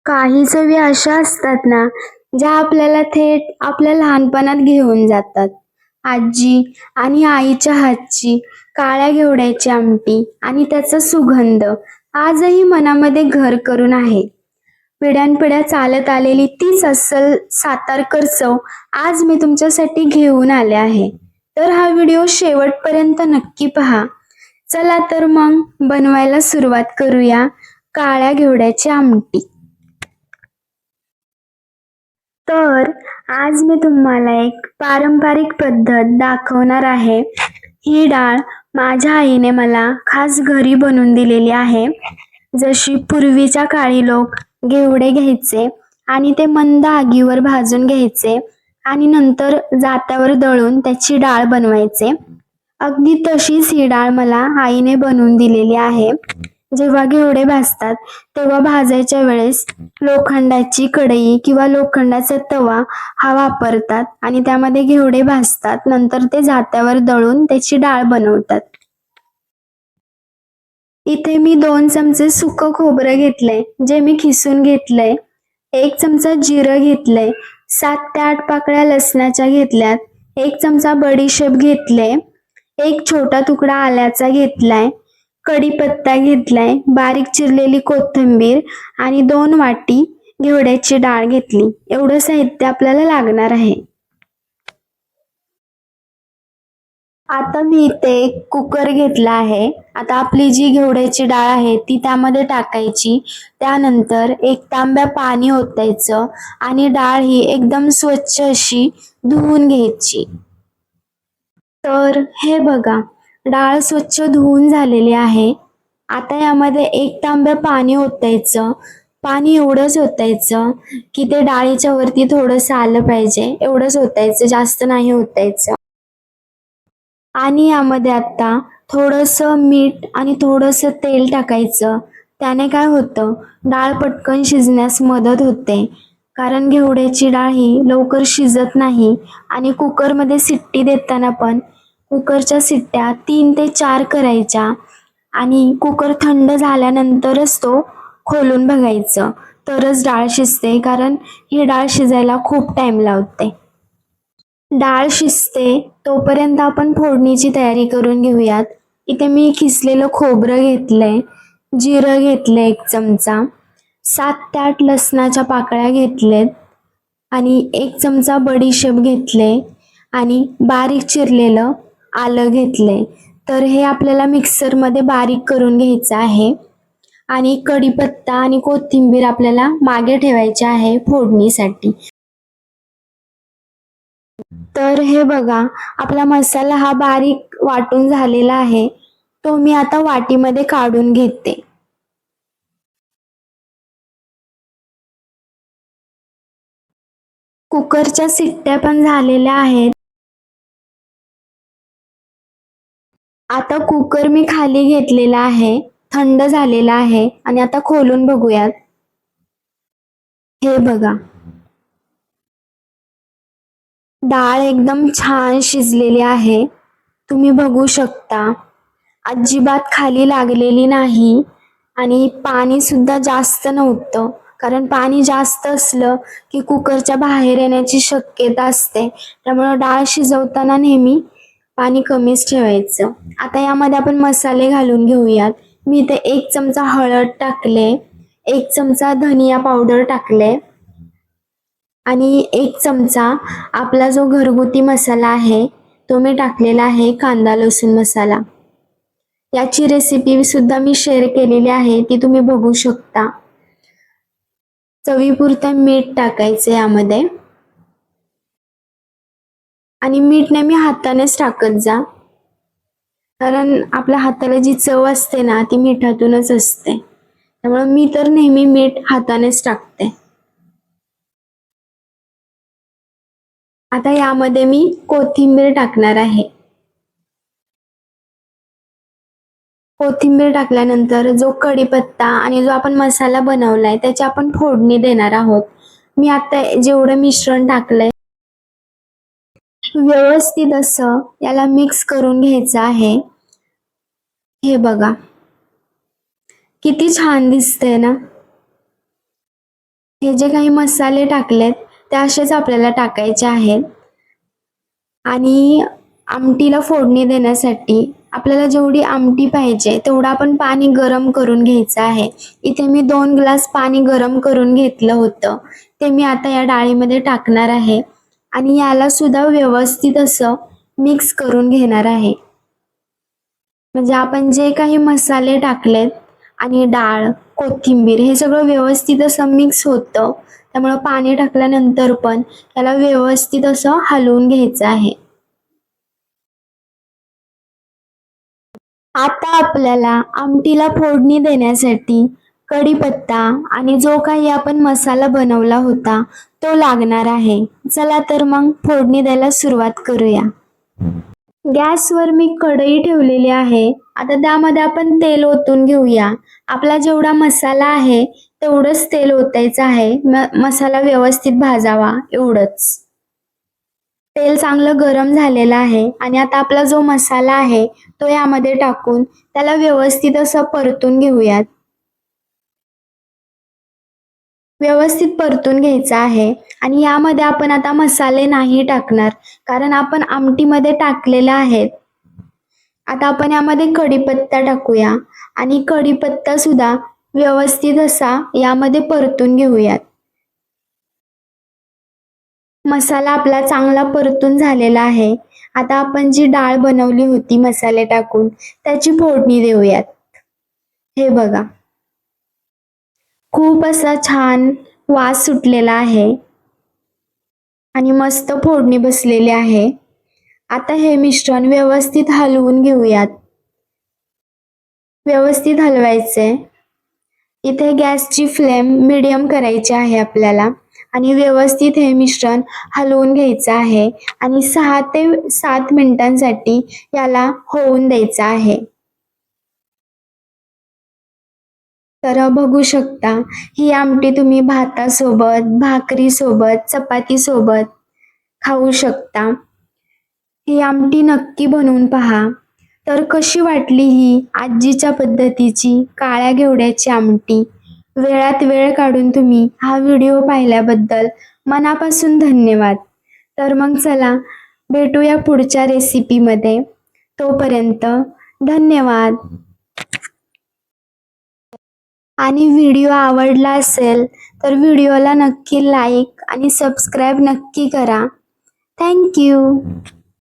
काही चवी अशा असतात ना, ज्या आपल्याला थेट आपल्या लहानपणात घेऊन जातात. आजी आणि आईच्या हातची काळ्या घेवड्याची आमटी आणि त्याचा सुगंध आजही मनामध्ये घर करून आहे. पिढ्यानपिढ्या चालत आलेली तीच अस्सल सातारकर चव आज मी तुमच्यासाठी घेऊन आले आहे. तर हा व्हिडिओ शेवटपर्यंत नक्की पहा. चला तर मग बनवायला सुरुवात करूया. काळ्या घेवड्याची आमटी. तर आज मी तुम्हाला एक पारंपरिक पद्धत दाखवणार आहे. ही डाळ माझ्या आईने मला खास घरी बनवून दिलेली आहे. जशी पूर्वीच्या काळी लोक घेवडे घ्यायचे आणि ते मंद आगीवर भाजून घ्यायचे आणि नंतर जात्यावर दळून त्याची डाळ बनवायचे. अगदी तशीच ही डाळ मला आईने बनवून दिलेली आहे. जेव्हा घेवडे भाजतात तेव्हा भाजायच्या वेळेस लोखंडाची कढई किंवा लोखंडाचा तवा हा वापरतात आणि त्यामध्ये घेवडे भाजतात. नंतर ते जात्यावर दळून त्याची डाळ बनवतात. इथे मी 2 चमचे सुकं खोबरं घेतलंय, जे मी खिसून घेतलंय. 1 चमचा जिरं घेतलंय. 7 ते 8 पाकळ्या लसणाच्या घेतल्यात. 1 चमचा बडीशेप घेतले. एक छोटा तुकडा आल्याचा घेतलाय. कढीपत्ता घेतलाय. बारीक चिरलेली कोथिंबीर आणि 2 वाटी घेवड्याची डाळ घेतली. एवढं साहित्य आपल्याला लागणार आहे. आता मी इथे एक कुकर घेतला आहे. आता आपली जी घेवड्याची डाळ आहे ती त्यामध्ये टाकायची. त्यानंतर 1 तांब्या पाणी ओतायचं आणि डाळ ही एकदम स्वच्छ अशी धुवून घ्यायची. तर हे बघा, डाळ स्वच्छ धुवून झालेली आहे. आता यामध्ये 1 तांब्या पाणी ओतायचं. पाणी एवढंच ओतायचं की ते डाळीच्या वरती थोडंसं आलं पाहिजे, एवढंच ओतायचं, जास्त नाही ओतायचं. आणि यामध्ये आता थोडंसं मीठ आणि थोडंसं तेल टाकायचं. त्याने काय होतं, डाळ पटकन शिजण्यास मदत होते. कारण घेवड्याची डाळ ही लवकर शिजत नाही आणि कुकरमध्ये शिट्टी देताना पण कुकरच्या शिट्ट्या 3 ते 4 करायच्या आणि कुकर थंड झाल्यानंतरच तो खोलून बघायचं. तरच डाळ शिजते, कारण ही डाळ शिजायला खूप टाइम लावते. डाळ शिजते तोपर्यंत आपण फोडणीची तयारी करून घेऊयात. इथे मी खिसलेलं खोबरं घेतलंय, जिरं घेतलंय 1 चमचा, 7 ते 8 लसणाच्या पाकळ्या घेतलेत आणि 1 चमचा बडीशेप घेतले आणि बारीक चिरलेलं आलं घेतलंय. तर हे आपल्याला मिक्सरमध्ये बारीक करून घ्यायचं आहे आणि कढीपत्ता आणि कोथिंबीर आपल्याला मागे ठेवायचे आहे फोडणीसाठी. तर हे बघा, आपला मसाला हा बारीक वाटून झालेला आहे. तो मी आता वाटीमध्ये काढून घेते. कुकरच्या शिट्ट्या पण झालेल्या आहेत. आता कुकर मी खाली घेतलेला आहे, थंड झालेला आहे आणि आता खोलून बघूयात. हे बघा, डाळ एकदम छान शिजलेली आहे. तुम्ही बघू शकता, अजिबात खाली लागलेली नाही आणि पाणी सुद्धा जास्त नव्हतं. कारण पाणी जास्त असलं की कुकरच्या बाहेर येण्याची शक्यता असते. त्यामुळे डाळ शिजवताना नेहमी पाणी कमीच ठेवायचं. आता यामध्ये आपण मसाले घालून घेऊयात. मी इथे 1 चमचा हळद टाकले, 1 चमचा धनिया पावडर टाकले आणि 1 चमचा आपला जो घरगुती मसाला आहे तो मी टाकलेला आहे, कांदा लसूण मसाला. याची रेसिपी सुद्धा मी शेअर केलेली आहे, ती तुम्ही बघू शकता. चवीपुरतं मीठ टाकायचं यामध्ये आणि मीठ नेहमी हातानेच टाकत जा, कारण आपल्या हाताला जी चव असते ना ती मिठातूनच असते. त्यामुळे मी तर नेहमी मीठ हातानेच टाकते. आता यामध्ये मी कोथिंबीर टाकणार आहे. कोथिंबीर टाकल्यानंतर जो कढीपत्ता आणि जो आपण मसाला बनवलाय त्याची आपण फोडणी देणार आहोत. मी आता जेवढं मिश्रण टाकलंय व्यवस्थित असं याला मिक्स करून घ्यायचं आहे. हे बघा, किती छान दिसतंय ना. हे जे काही मसाले टाकलेत ते असेच आपल्याला टाकायचे आहेत. आणि आमटीला फोडणी देण्यासाठी आपल्याला जेवढी आमटी पाहिजे तेवढं आपण पाणी गरम करून घ्यायचं आहे. इथे मी 2 ग्लास पाणी गरम करून घेतलं होतं. ते मी आता या डाळीमध्ये टाकणार आहे आणि याला सुद्धा व्यवस्थित असं मिक्स करून घेणार आहे. म्हणजे आपण जे काही मसाले टाकलेत आणि डाळ, कोथिंबीर हे सगळं व्यवस्थित असं मिक्स होतं. त्यामुळं पाणी टाकल्यानंतर पण त्याला व्यवस्थित असं हलवून घ्यायचं आहे. आता आपल्याला आमटीला फोडणी देण्यासाठी कढीपत्ता आणि जो काही आपण मसाला बनवला होता तो लागणार आहे. चला तर मग फोडणी द्यायला सुरुवात करूया. गॅसवर मी कढई ठेवलेली आहे. आता त्यामध्ये आपण तेल ओतून घेऊया. आपला जेवढा मसाला आहे तेवढंच तेल ओतायचं आहे. मसाला व्यवस्थित भाजावा एवढंच. तेल चांगलं गरम झालेलं आहे आणि आता आपला जो मसाला आहे तो यामध्ये टाकून त्याला व्यवस्थित असं परतून घेऊयात. व्यवस्थित परतून घ्यायचा आहे आणि यामध्ये आपण आता मसाले नाही टाकणार कारण आपण आमटीमध्ये टाकलेले आहेत. आता आपण यामध्ये कढीपत्ता टाकूया आणि कढीपत्ता सुद्धा व्यवस्थित असा यामध्ये परतून घेऊयात. मसाला आपला चांगला परतून झालेला आहे. आता आपण जी डाळ बनवली होती मसाले टाकून त्याची फोडणी देऊयात. हे बघा, खूप असा छान वास सुटलेला आहे आणि मस्त फोडणी बसलेली आहे. आता हे मिश्रण व्यवस्थित हलवून घेऊयात. व्यवस्थित हलवायचे. इथे गॅसची फ्लेम मीडियम करायची आहे आपल्याला आणि व्यवस्थित हे मिश्रण हलवून घ्यायचं आहे आणि 6 ते 7 मिनिटांसाठी याला होऊन द्यायचं आहे. तर बघू शकता ही आमटी तुम्ही भातासोबत, भाकरीसोबत, चपातीसोबत खाऊ शकता. ही आमटी नक्की बनवून पहा. तर कशी वाटली ही आजीच्या पद्धतीची काळ्या घेवड्याची आमटी? वेळात वेळ काढून तुम्ही हा व्हिडिओ पाहिल्याबद्दल मनापासून धन्यवाद. तर मग चला भेटूया पुढच्या रेसिपीमध्ये. तोपर्यंत धन्यवाद. आणि व्हिडिओ आवडला असेल तर व्हिडिओला नक्की लाईक आणि सबस्क्राईब नक्की करा. Thank you.